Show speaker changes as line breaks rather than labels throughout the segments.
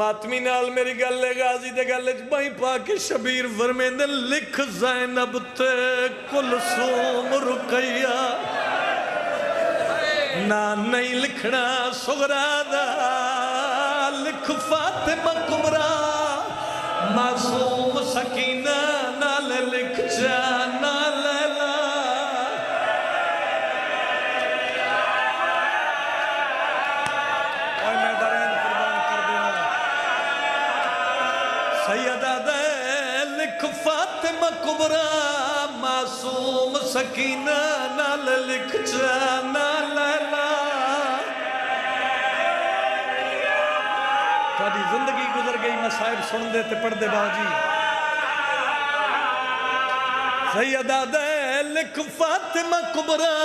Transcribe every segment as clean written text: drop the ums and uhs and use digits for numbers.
मातमी नाल मेरी गल है गाजी दे गल बाई पा के शबीर फरमेंदे लिख ज़ैनब ते कुलसूम रुकैया ना नहीं लिखना सुगरा दा लिख फातिमा कुबरा मासूम सकीना नाल लिख जाना लैला और मैं दरैन कुर्बान कर दूंगा सैयदा दे लिख फातिमा कुबरा मासूम सकीना नाल लिख जाना लैला साड़ी जिंदगी गुजर गई मसाइब सुन दे ते पढ़ दे बाजी सैयदा दे लिख फातिमा कुबरा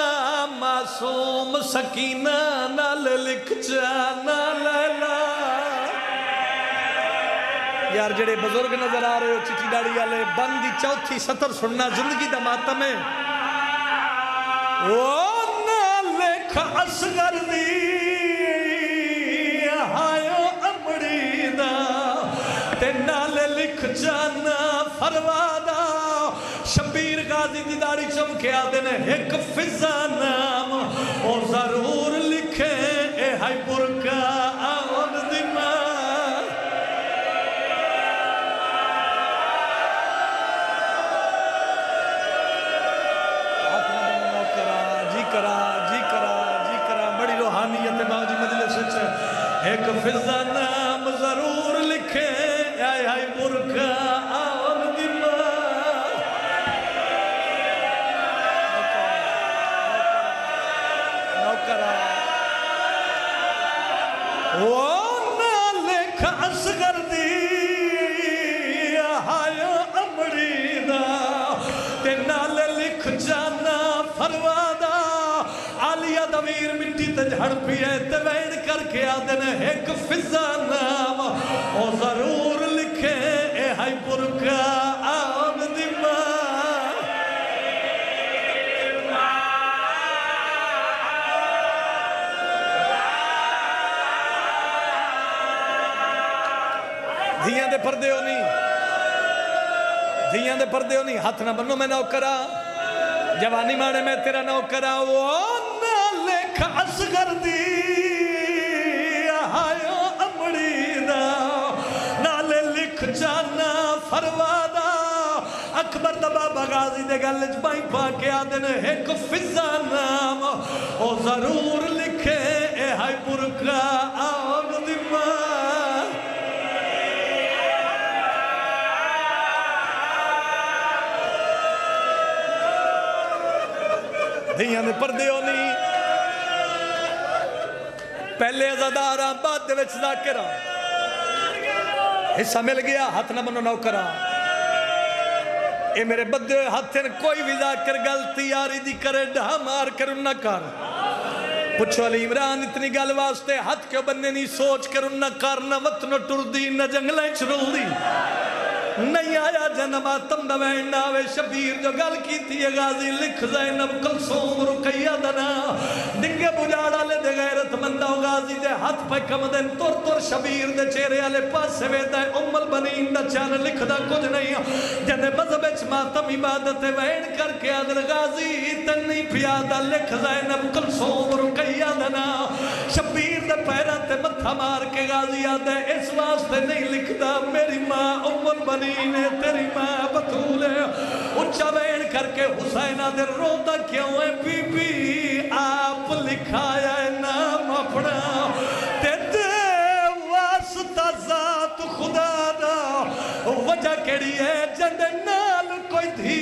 मासूम सकीना नाल लिख जाना लैला यार जेड़े बुजुर्ग नजर आ रहे हो चिट्ठी दाड़ी वाले बंद दी चौथी सतर सुनना जिंदगी दा मातम है ओ ना लिख असगर दी हायो अमड़ी दा ते नाल लिख जाना फरवादा शबीर गाजी दी दाड़ी चमके आदे ने एक फिजा नाम ओ जरूर लिखे ए हाय बुरका आवन दी मां जी करा बड़ी रूहानियत बाजी मजलिस एक फिजा नाम जरूर लिखे आय हाय बुरका आवन दी नौकरा ओ ना लिख असगर दी हाय अमड़ी दा ते नाल लिख जाना फरवादा आलिया दवीर मिट्टी ते झड़ पिए ते वैन करके आदन एक फिजा नाम ओ जरूर लिखे ए हाय बुरका आवन दी धियां दे पर्दे हो नहीं धियां दे पर्दे हो नहीं हाथ ना बनो मैं नौकरा जवानी माने मैं तेरा नौकरा वो ना लिख असगर दी हायो अमड़ी दा नाले लिख जाना फरवादा अकबर दा बाबा गाजी दे गल च बाई पा के आदन एक फिजा नाम ओ जरूर लिखे ए हाय बुरका आवन दी धियां दे पर्दे हो नहीं पहले अज़ादारा बाद दे विच ज़ाकिरा हिस्सा मिल गया हाथ ना मनो नौकरा ये मेरे बदे हाथ कोई भी ज़ाकिर गलती यारी दी करे ढा मार कर न कर पुछो अली इमरान इतनी गल वास्ते हाथ क्यों बनने नहीं सोच कर न कर न वतन टुरदी न जंगलें च रुलदी नहीं आया जन्म आतम दवैन नावे शबीर जो गल की थी गाजी लिख ज़ैनब कुलसूम रुकैया दना डिंगे बुझाड़ा ले दे गैरत मंदा गाजी दे हाथ पे कम दिन तुर तुर शबीर दे चेहरे वाले पासे वेदा उम्मल बनीन दा चन लिखदा कुछ नहीं जने मजहब च मातम इबादत वैन करके आदर गाजी तन्नी पियादा लिख ज़ैनब कुलसूम रुकैया दना शबीर दे पैरां ते मत्था मार के गाजी आदे इस वास्ते नहीं लिखदा मेरी मां उम्मल बनी ने तेरी मां बतूल उच्चा बैन करके हुसैना दे रोता क्यों है बीबी आप लिखाया है नाम अपना ते दे वास्ता जात खुदा दा वजह केड़ी है जंदे नाल कोई धी